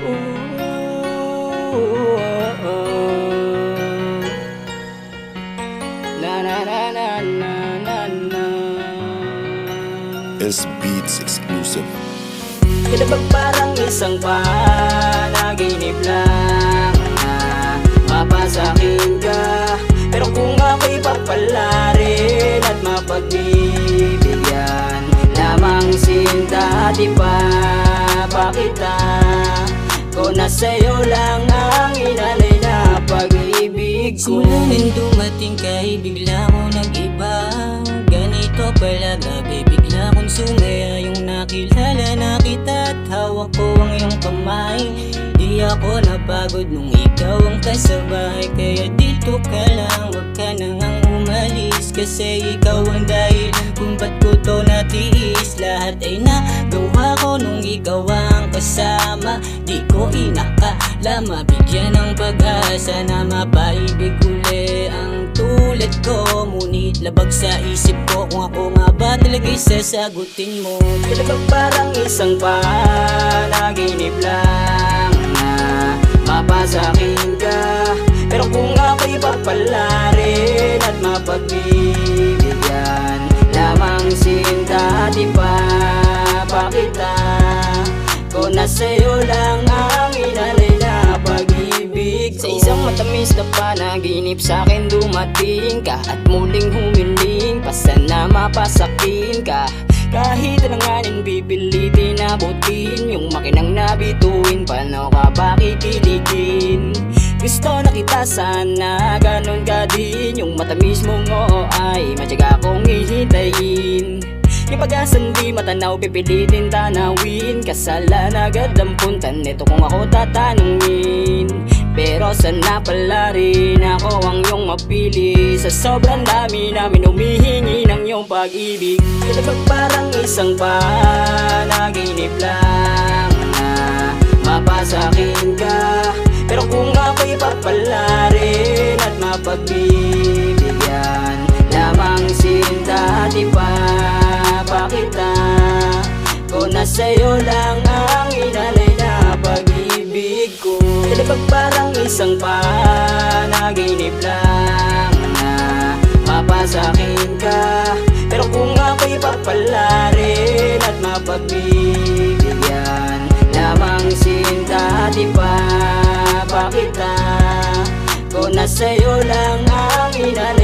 Na na na na na na na. S Beats exclusive. Kinabag parang isang panaginip lang na mapasakin ka. Pero kung ako'y papalarin at mapagbibigyan, lamang sinta di pa kita. Kung nasa'yo lang ang inalay na pag-ibig ko. Simula nang dumating kay bigla mo nag-iba. Ganito pala gabi, bigla kong sumaya yung nakilala na kita at hawak ko ang iyong kamay. Di ako napagod nung ikaw ang kasabay. Kaya dito ka lang, wag ka na ngang umalis. Kasi ikaw ang dahilan kung ba't ko to natiis. Lahat ay nagawa ko nung ikaw ang kasama. Di ko inakala mabigyan ng pag-asa na mapaibig uli ang tulad ko. Ngunit labag sa isip ko kung ako nga ba talaga'y sasagutin mo. Kinabag parang isang panaginip lang na mapasakin ka. Pero kung ako'y papalarin at mapagbibigyan, lamang sinta di pa kita. Kung nasa'yo lang ang inalay na pag-ibig ko. Sa isang matamis na panaginip sa'kin dumating ka at muling humiling pa sana mapasakin ka. Kahit alanganin pipilitin abutin, yung makinang nabituin, paano ka ba kikiligin? Gusto na kita sana, ganon ka din. Yung matamis mong oo ay matyaga kong hihintayin. Yung pag-asang di matanaw pipilitin tanawin. Kasalan agad ang punta nito kung ako tatanungin. Pero sana pala rin ako ang iyong mapili. Sa sobrang dami namin humihingi ng iyong pag-ibig. Kinabag parang isang panaginip lang na mapasakin ka. Pero kung ako'y papalarin at mapagbibigyan, lamang sinta di pa kita. Kung nasa'yo lang ang inalay na pag-ibig ko. Kinabag parang isang panaginip lang na mapasakin ka. Pero kung ako'y papalarin at mapagbibigyan, lamang sinta di pa kita. Kung nasa'yo lang ang inalay